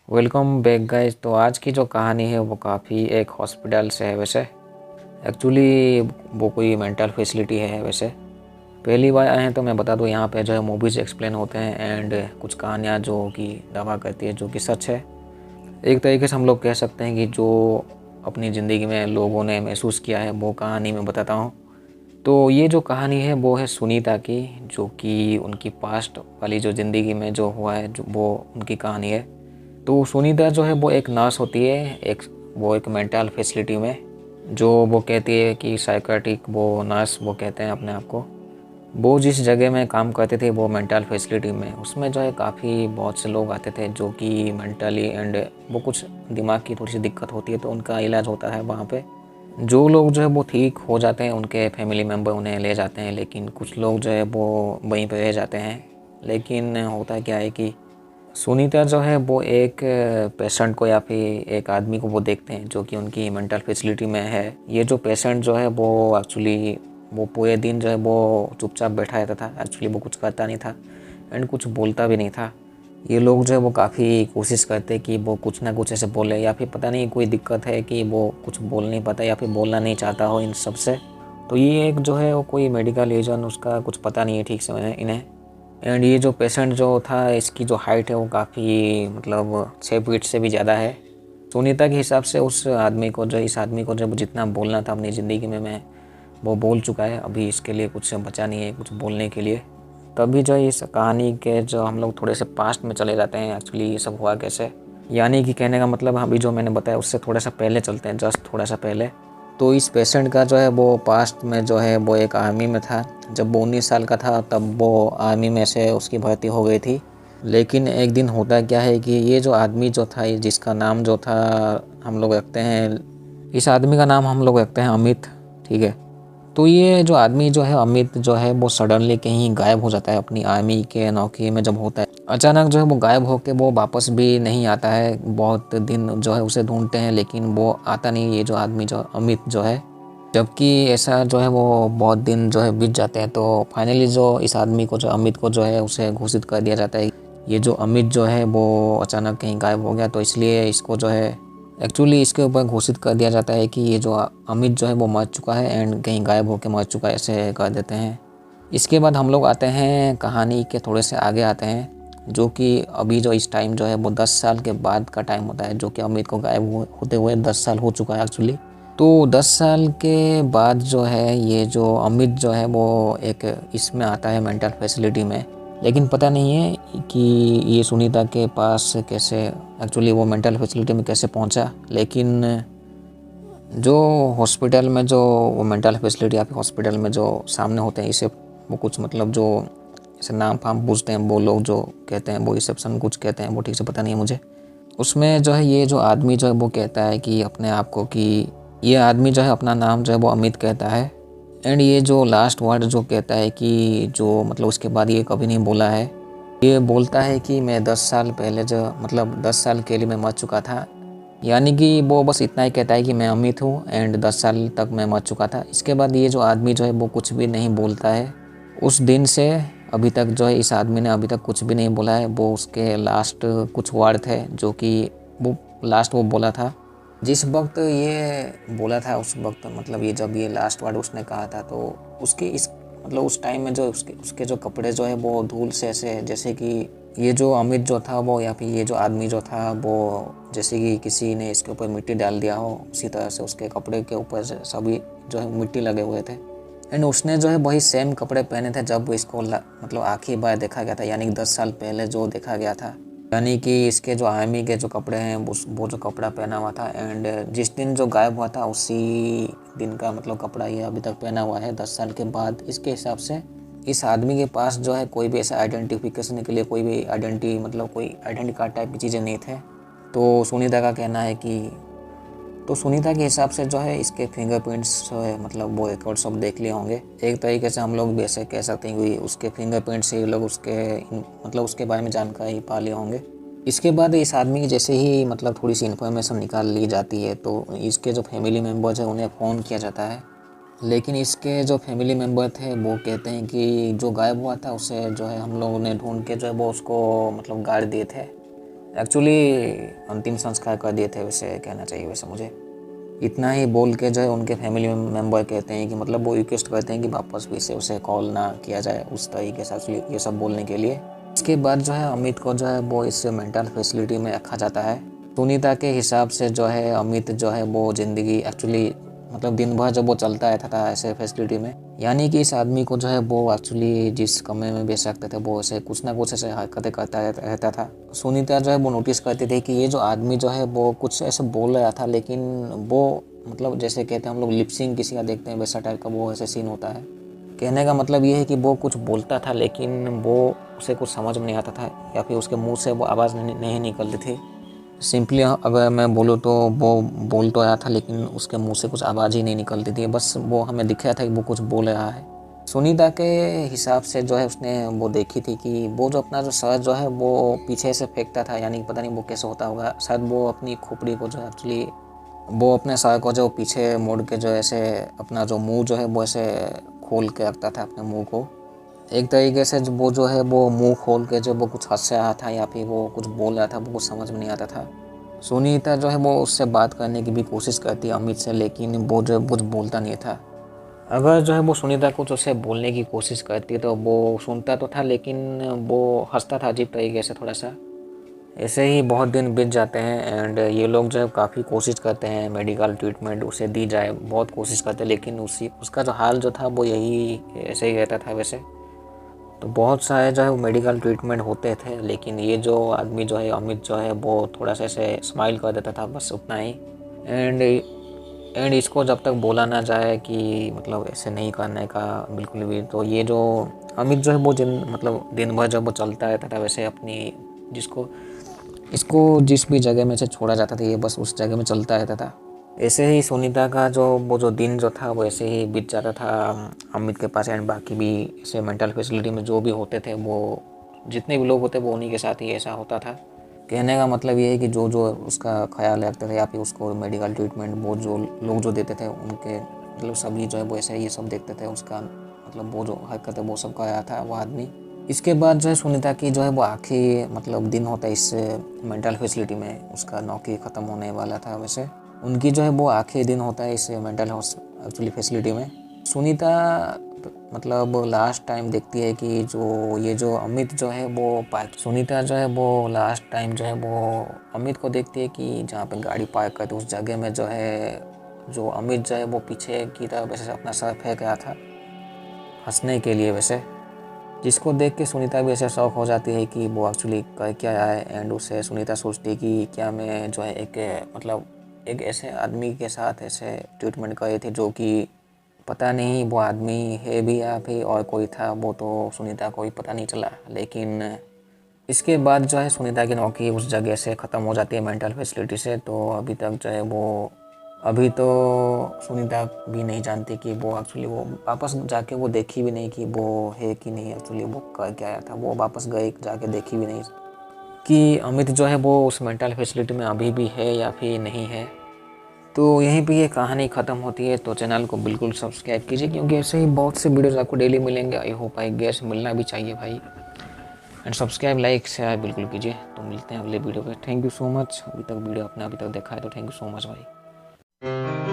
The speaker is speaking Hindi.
Welcome back guys. तो आज की जो कहानी है वो काफ़ी एक हॉस्पिटल से है। वैसे एक्चुअली वो कोई मेंटल फैसिलिटी है। वैसे पहली बार आए हैं तो मैं बता दूं, यहाँ पे जो है मूवीज़ एक्सप्लेन होते हैं एंड कुछ कहानियाँ जो कि दावा करती है जो कि सच है। एक तरीके से हम लोग कह सकते हैं कि जो अपनी ज़िंदगी में लोगों ने महसूस किया है वो कहानी मैं बताता हूँ। तो ये जो कहानी है वो है सुनीता की, जो कि उनकी पास्ट वाली जो ज़िंदगी में जो हुआ है जो वो उनकी कहानी है। तो सुनीता जो है वो एक नर्स होती है, वो एक मेंटल फैसिलिटी में, जो वो कहती है कि साइकेट्रिक वो नर्स वो कहते हैं अपने आप को। वो जिस जगह में काम करते थे वो मेंटल फैसिलिटी में, उसमें जो है काफ़ी बहुत से लोग आते थे जो कि मेंटली एंड वो कुछ दिमाग की थोड़ी सी दिक्कत होती है तो उनका इलाज होता है वहाँ पे। जो लोग जो है वो ठीक हो जाते हैं, उनके फैमिली मेम्बर उन्हें ले जाते हैं, लेकिन कुछ लोग जो है वो वहीं पर रह जाते हैं। लेकिन होता क्या है कि सुनीता जो है वो एक पेशेंट को या फिर एक आदमी को वो देखते हैं जो कि उनकी मेंटल फैसिलिटी में है। ये जो पेशेंट जो है वो एक्चुअली वो पूरे दिन जो है वो चुपचाप बैठा रहता था। एक्चुअली वो कुछ करता नहीं था एंड कुछ बोलता भी नहीं था। ये लोग जो है वो काफ़ी कोशिश करते कि वो कुछ ना कुछ ऐसे बोले, या फिर पता नहीं कोई दिक्कत है कि वो कुछ बोल नहीं पाता या फिर बोलना नहीं चाहता हो इन सब से। तो ये एक जो है वो कोई मेडिकल रीज़न उसका कुछ पता नहीं है ठीक से इन्हें। एंड ये जो पेशेंट जो था इसकी जो हाइट है वो काफ़ी मतलब 6 फीट से भी ज़्यादा है। सुनीता के हिसाब से उस आदमी को जो इस आदमी को जब जितना बोलना था अपनी ज़िंदगी में मैं वो बोल चुका है। अभी इसके लिए कुछ बचा नहीं है कुछ बोलने के लिए। तभी जो इस कहानी के जो हम लोग थोड़े से पास्ट में चले जाते हैं, एक्चुअली ये सब हुआ कैसे, यानी कि कहने का मतलब अभी जो मैंने बताया उससे थोड़ा सा पहले चलते हैं, जस्ट थोड़ा सा पहले। तो इस पेशेंट का जो है वो पास्ट में जो है वो एक आर्मी में था। जब वो 19 साल का था तब वो आर्मी में से उसकी भर्ती हो गई थी। लेकिन एक दिन होता क्या है कि ये जो आदमी जो था जिसका नाम जो था हम लोग रखते हैं, इस आदमी का नाम हम लोग रखते हैं अमित, ठीक है। तो ये जो आदमी जो है अमित जो है वो सडनली कहीं गायब हो जाता है अपनी आर्मी के नौकरी में जब होता है। अचानक जो है वो गायब होके वो वापस भी नहीं आता है। बहुत दिन जो है उसे ढूंढते हैं लेकिन वो आता नहीं, ये जो आदमी जो अमित जो है। जबकि ऐसा जो है वो बहुत दिन जो है बीत जाते हैं। तो फाइनली जो इस आदमी को जो अमित को जो है उसे घोषित कर दिया जाता है ये जो अमित जो है वो अचानक कहीं गायब हो गया। तो इसलिए इसको जो है एक्चुअली इसके ऊपर घोषित कर दिया जाता है कि ये जो अमित जो है वो मर चुका है एंड कहीं गायब होकर मर चुका है, ऐसे कर देते हैं। इसके बाद हम लोग आते हैं कहानी के थोड़े से आगे आते हैं, जो कि अभी जो इस टाइम जो है वो 10 साल के बाद का टाइम होता है, जो कि अमित को गायब होते हुए 10 साल हो चुका है एक्चुअली। तो 10 साल के बाद जो है ये जो अमित जो है वो एक इसमें आता है मेंटल फैसिलिटी में। लेकिन पता नहीं है कि ये सुनीता के पास कैसे एक्चुअली वो मेंटल फैसिलिटी में कैसे पहुंचा। लेकिन जो हॉस्पिटल में जो वो मेंटल फैसिलिटी या फिर हॉस्पिटल में जो सामने होते हैं इसे वो कुछ मतलब जो ऐसे नाम फाम पूछते हैं वो लोग जो कहते हैं वो रिसेप्शन कुछ कहते हैं, वो ठीक से पता नहीं है मुझे। उसमें जो है ये जो आदमी जो है वो कहता है कि अपने आप को कि ये आदमी जो है अपना नाम जो है वो अमित कहता है। एंड ये जो लास्ट वर्ड जो कहता है कि जो मतलब उसके बाद ये कभी नहीं बोला है, ये बोलता है कि मैं 10 साल पहले जो मतलब 10 साल के लिए मैं मर चुका था। यानी कि वो बस इतना ही कहता है कि मैं अमित हूँ एंड 10 साल तक मैं मर चुका था। इसके बाद ये जो आदमी जो है वो कुछ भी नहीं बोलता है। उस दिन से अभी तक जो है इस आदमी ने अभी तक कुछ भी नहीं बोला है। वो उसके लास्ट कुछ वर्ड थे जो कि वो लास्ट वो बोला था जिस वक्त ये बोला था, उस वक्त मतलब ये जब ये लास्ट वर्ड उसने कहा था तो उसके इस मतलब उस टाइम में जो उसके जो कपड़े जो है वो धूल से ऐसे जैसे कि ये जो अमित जो था वो या फिर ये जो आदमी जो था वो जैसे कि किसी ने इसके ऊपर मिट्टी डाल दिया हो, उसी तरह से उसके कपड़े के ऊपर से सभी जो है मिट्टी लगे हुए थे। एंड उसने जो है वही सेम कपड़े पहने थे जब इसको मतलब आखिरी बार देखा गया था, यानी कि 10 साल पहले जो देखा गया था। यानी कि इसके जो आर्मी के जो कपड़े हैं वो जो कपड़ा पहना हुआ था एंड जिस दिन जो गायब हुआ था उसी दिन का मतलब कपड़ा ये अभी तक पहना हुआ है 10 साल के बाद। इसके हिसाब से इस आदमी के पास जो है कोई भी ऐसा आइडेंटिफिकेशन के लिए कोई भी कोई आइडेंटिटी कार्ड टाइप की चीज़ें नहीं थे। तो सुनीता का कहना है कि तो सुनीता के हिसाब से जो है इसके फिंगरप्रिंट्स जो है मतलब वो रिकॉर्ड सब देख लिए होंगे। एक तरीके से हम लोग भी ऐसे कह सकते हैं कि उसके फिंगरप्रिंट से लोग उसके मतलब उसके बारे में जानकारी पा लिए होंगे। इसके बाद इस आदमी की जैसे ही मतलब थोड़ी सी इन्फॉर्मेशन निकाल ली जाती है तो इसके जो फैमिली मेम्बर्स हैं उन्हें फ़ोन किया जाता है। लेकिन इसके जो फैमिली मेम्बर थे वो कहते हैं कि जो गायब हुआ था उसे जो है हम लोगों ने ढूंढ के जो है वो उसको मतलब गाड़ दिए थे। एक्चुअली अंतिम संस्कार कर दिए थे वैसे कहना चाहिए वैसे मुझे। इतना ही बोल के जो है उनके फैमिली मेम्बर कहते हैं कि मतलब वो रिक्वेस्ट करते हैं कि वापस फिर से उसे कॉल ना किया जाए उस तरीके से एक्चुअली ये सब बोलने के लिए। इसके बाद जो है अमित को जो है वो इस मेंटल फैसिलिटी में रखा जाता है। सुनीता के हिसाब से जो है अमित जो है वो ज़िंदगी एक्चुअली मतलब दिन भर जब वो चलता रहता था ऐसे फैसिलिटी में, यानी कि इस आदमी को जो है वो एक्चुअली जिस कमरे में बेच सकते थे वो ऐसे कुछ ना कुछ ऐसे हरकतें करता रहता था। सुनीता जो है वो नोटिस करती थी कि ये जो आदमी जो है वो कुछ ऐसे बोल रहा था, लेकिन वो मतलब जैसे कहते हैं हम लोग लिपसिंग किसी का देखते हैं वैसा टाइप का वो ऐसे सीन होता है। कहने का मतलब ये है कि वो कुछ बोलता था लेकिन वो उसे कुछ समझ में नहीं आता था या फिर उसके मुंह से वो आवाज़ नहीं निकलती थी। सिंपली अगर मैं बोलूँ तो वो बोल तो रहा था लेकिन उसके मुंह से कुछ आवाज़ ही नहीं निकलती थी, बस वो हमें दिख रहा था कि वो कुछ बोल रहा है। सुनीता के हिसाब से जो है उसने वो देखी थी कि वो जो अपना जो सर जो है वो पीछे से फेंकता था, यानी पता नहीं वो कैसे होता होगा, शायद वो अपनी खोपड़ी को जो है एक्चुअली वो अपने सर को जो पीछे मोड़ के जो ऐसे अपना जो मुंह जो है वो ऐसे खोल के रखता था अपने मुंह को। एक तरीके से वो जो है वो मुंह खोल के जो वो कुछ हंस रहा था या फिर वो कुछ बोल रहा था वो कुछ समझ में नहीं आता था। सुनीता जो है वो उससे बात करने की भी कोशिश करती अमित से, लेकिन वो जो कुछ बोलता नहीं था। अगर जो है वो सुनीता कुछ उससे बोलने की कोशिश करती तो वो सुनता तो था लेकिन वो हंसता था अजीब तरीके से थोड़ा सा। ऐसे ही बहुत दिन बीत जाते हैं एंड ये लोग जो है काफ़ी कोशिश करते हैं मेडिकल ट्रीटमेंट उसे दी जाए, बहुत कोशिश करते हैं, लेकिन उसका जो हाल जो था वो यही ऐसे ही रहता था वैसे। तो बहुत सारे जो है वो मेडिकल ट्रीटमेंट होते थे, लेकिन ये जो आदमी जो है अमित जो है वो थोड़ा सा ऐसे स्माइल कर देता था, बस उतना ही। एंड इसको जब तक बोला ना जाए कि मतलब ऐसे नहीं करने का बिल्कुल भी, तो ये जो अमित जो है वो मतलब दिन भर जब वो चलता रहता था वैसे अपनी इसको जिस भी जगह में से छोड़ा जाता था ये बस उस जगह में चलता रहता था। ऐसे ही सुनीता का जो दिन जो था वो ऐसे ही बीत जाता था अमित के पास एंड बाकी भी ऐसे मेंटल फैसिलिटी में जो भी होते थे वो जितने भी लोग होते वो उन्हीं के साथ ही ऐसा होता था। कहने का मतलब ये है कि जो जो उसका ख्याल रखते थे या फिर उसको मेडिकल ट्रीटमेंट वो जो लोग जो देते थे उनके मतलब सभी जो है वो ऐसे ये सब देखते थे उसका मतलब वो जो हरकत है वो सब कर रहा था वो आदमी। इसके बाद जो है सुनीता की जो है वो आखिरी मतलब दिन होता है इस मेंटल फैसिलिटी में, उसका नौकरी ख़त्म होने वाला था वैसे। उनकी जो है वो आखिरी दिन होता है इस मेंटल एक्चुअली फैसिलिटी में। सुनीता मतलब लास्ट टाइम देखती है कि जो अमित जो है वो पार्क, सुनीता जो है वो लास्ट टाइम जो है वो अमित को देखती है कि जहाँ पे गाड़ी पार्क करती उस जगह में जो है जो अमित जो है वो पीछे की तरफ वैसे अपना सर फेंक रहा था हंसने के लिए वैसे, जिसको देख के सुनीता भी ऐसे शौक हो जाती है कि वो एक्चुअली कर क्या है। एंड उससे सुनीता सोचती है कि क्या मैं जो है एक ऐसे आदमी के साथ ऐसे ट्रीटमेंट कर रही थी जो कि पता नहीं वो आदमी है भी या फिर और कोई था, वो तो सुनीता को ही पता नहीं चला। लेकिन इसके बाद जो है सुनीता की नौकरी उस जगह से ख़त्म हो जाती है मेंटल फैसिलिटी से। तो अभी तक जो है वो अभी तो सुनीता भी नहीं जानती कि वो एक्चुअली वो वापस जाके वो देखी भी नहीं कि वो है कि नहीं, एक्चुअली वो कर क्या आया था, वो वापस गई जाके देखी भी नहीं कि अमित जो है वो उस मेंटल फैसिलिटी में अभी भी है या फिर नहीं है। तो यहीं पे ये कहानी ख़त्म होती है। तो चैनल को बिल्कुल सब्सक्राइब कीजिए क्योंकि ऐसे ही बहुत से वीडियोज़ आपको डेली मिलेंगे। आई होप आई गेस मिलना भी चाहिए भाई। एंड सब्सक्राइब लाइक शेयर बिल्कुल कीजिए। तो मिलते हैं अगले वीडियो पे। Thank you so much. अभी तक वीडियो आपने अभी तक देखा है तो थैंक यू सो मच भाई।